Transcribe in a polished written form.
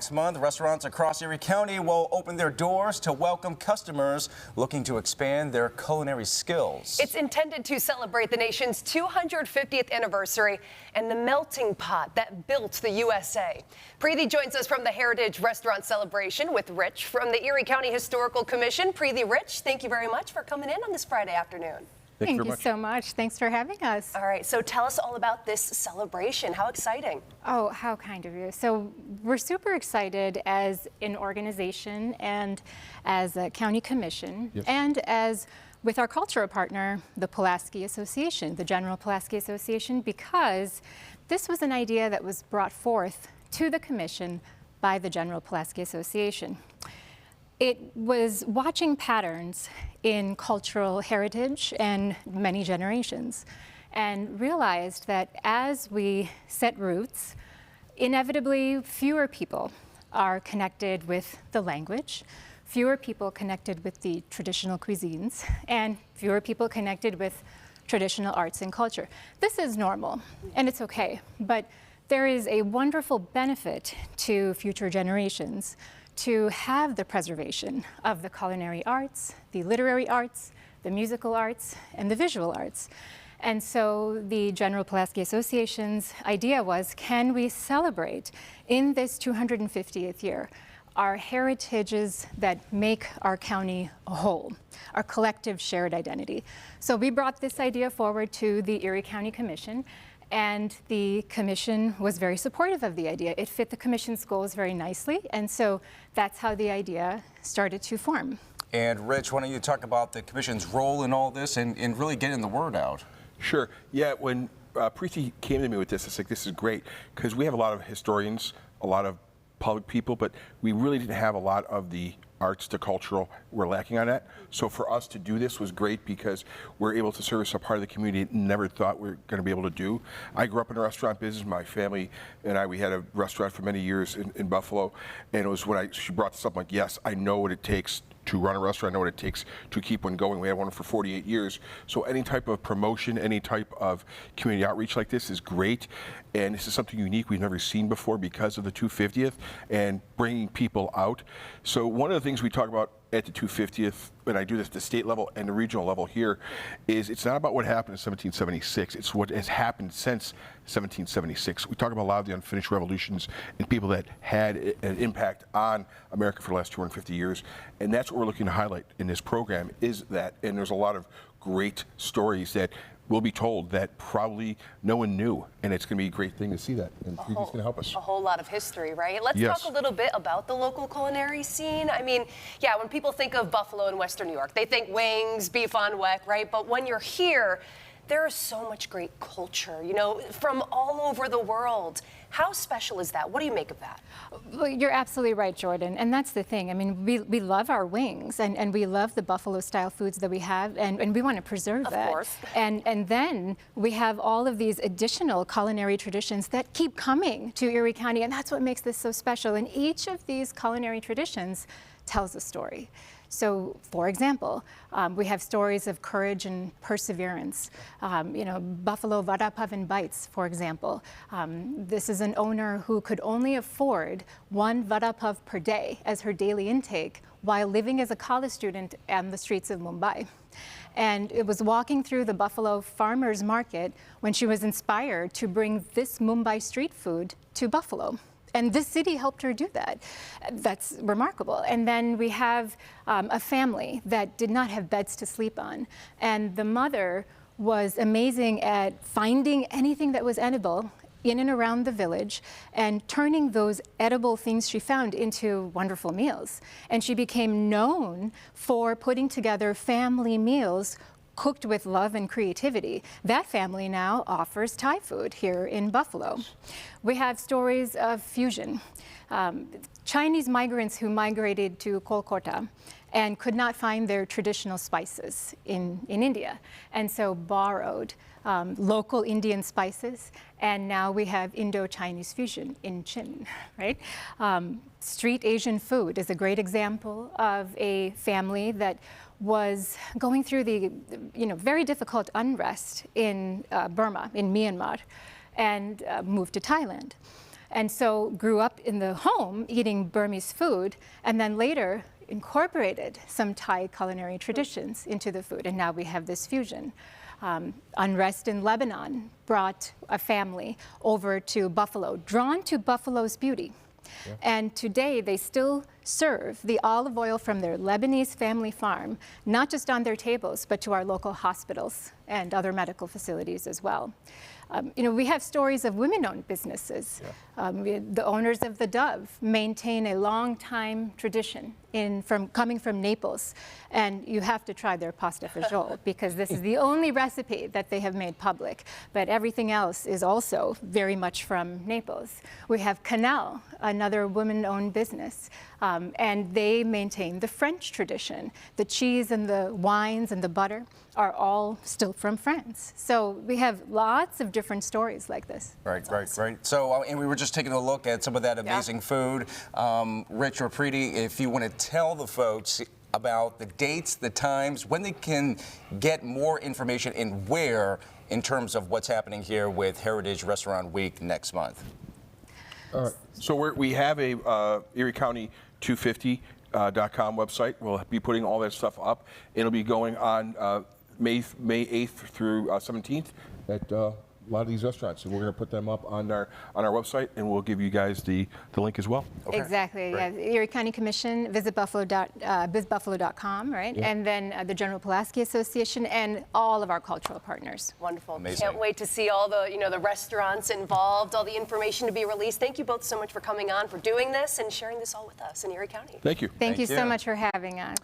Next month, restaurants across Erie County will open their doors to welcome customers looking to expand their culinary skills. It's intended to celebrate the nation's 250th anniversary and the melting pot that built the USA. Preeti joins us from the Heritage Restaurant Celebration with Rich from the Erie County Historical Commission. Preeti, Rich, thank you very much for coming in on this Friday afternoon. Thank you so much. Thanks for having us. All right, so tell us all about this celebration. How exciting. Oh, how kind of you. So we're super excited as an organization and as a county commission, and as with our cultural partner, the Pulaski Association, the General Pulaski Association, because this was an idea that was brought forth to the commission by the General Pulaski Association. It was watching patterns in cultural heritage and many generations, and realized that as we set roots, inevitably fewer people are connected with the language, fewer people connected with the traditional cuisines, and fewer people connected with traditional arts and culture. This is normal, and it's okay, but there is a wonderful benefit to future generations to have the preservation of the culinary arts, the literary arts, the musical arts, and the visual arts. And so the General Pulaski Association's idea was, can we celebrate in this 250th year our heritages that make our county a whole, our collective shared identity? So we brought this idea forward to the Erie County Commission, and the commission was very supportive of the idea. It fit the commission's goals very nicely, and so that's how the idea started to form. And Rich, why don't you talk about the commission's role in all this and really getting the word out? Sure. Yeah, when Preeti came to me with this, I was like, this is great, because we have a lot of historians, a lot of public people, but we really didn't have a lot of the arts to cultural. We're lacking on that. So for us to do this was great, because we're able to service a part of the community never thought we were going to be able to do. I grew up in a restaurant business. My family and we had a restaurant for many years in Buffalo, and it was when she brought this up, I'm like, yes, I know what it takes to run a restaurant. I know what it takes to keep one going. We had one for 48 years. So any type of promotion, any type of community outreach like this is great. And this is something unique we've never seen before because of the 250th and bringing people out. So one of the things we talk about at the 250th, when I do this at the state level and the regional level here, is it's not about what happened in 1776. It's what has happened since 1776. We talk about a lot of the unfinished revolutions and people that had an impact on America for the last 250 years. And that's what we're looking to highlight in this program, is that. And there's a lot of great stories that will be told that probably no one knew, and it's going to be a great thing to see that, and Preeti's going to help us. A whole lot of history, right? Let's Yes. talk a little bit about the local culinary scene. I mean, yeah, when people think of Buffalo and Western New York, they think wings, beef on weck, right? But when you're here, there is so much great culture, you know, from all over the world. How special is that? What do you make of that? Well, you're absolutely right, Jordan, and that's the thing. I mean, we love our wings, and we love the Buffalo-style foods that we have, and we want to preserve that. Of course. And then we have all of these additional culinary traditions that keep coming to Erie County, and that's what makes this so special. And each of these culinary traditions tells a story. So, for example, we have stories of courage and perseverance. You know, Buffalo Vada Pav and Bites, for example. This is an owner who could only afford one Vada Pav per day as her daily intake while living as a college student on the streets of Mumbai. And it was walking through the Buffalo Farmers Market when she was inspired to bring this Mumbai street food to Buffalo. And this city helped her do that. That's remarkable. And then we have a family that did not have beds to sleep on. And the mother was amazing at finding anything that was edible in and around the village and turning those edible things she found into wonderful meals. And she became known for putting together family meals cooked with love and creativity. That family now offers Thai food here in Buffalo. We have stories of fusion. Chinese migrants who migrated to Kolkata and could not find their traditional spices in India, and so borrowed local Indian spices, and now we have Indo-Chinese fusion in Chin, right? Street Asian food is a great example of a family that was going through the very difficult unrest in Burma, in Myanmar, and moved to Thailand. and so grew up in the home eating Burmese food, and then later incorporated some Thai culinary traditions into the food, and now we have this fusion. Unrest in Lebanon brought a family over to Buffalo, drawn to Buffalo's beauty. Yeah. And today they still serve the olive oil from their Lebanese family farm, not just on their tables, but to our local hospitals and other medical facilities as well. We have stories of women-owned businesses. Yeah. The owners of the Dove maintain a long-time tradition coming from Naples, and you have to try their pasta fagioli because this is the only recipe that they have made public, but everything else is also very much from Naples. We have Canal, another women-owned business, and they maintain the French tradition. The cheese and the wines and the butter are all still from France. So we have lots of different stories like this. Right. So, and we were just taking a look at some of that amazing food. Rich or Preeti, if you want to tell the folks about the dates, the times, when they can get more information and where in terms of what's happening here with Heritage Restaurant Week next month. So we have a Erie County 250.com website. We'll be putting all that stuff up. It'll be going on May 8th through 17th at a lot of these restaurants, and we're going to put them up on our website, and we'll give you guys the link as well. Okay. Exactly. Yeah. Erie County Commission, bizbuffalo.com, right? Yeah. And then the General Pulaski Association and all of our cultural partners. Wonderful. Amazing. Can't wait to see all the the restaurants involved, all the information to be released. Thank you both so much for coming on, for doing this and sharing this all with us in Erie County. Thank you. Thank you so much for having us.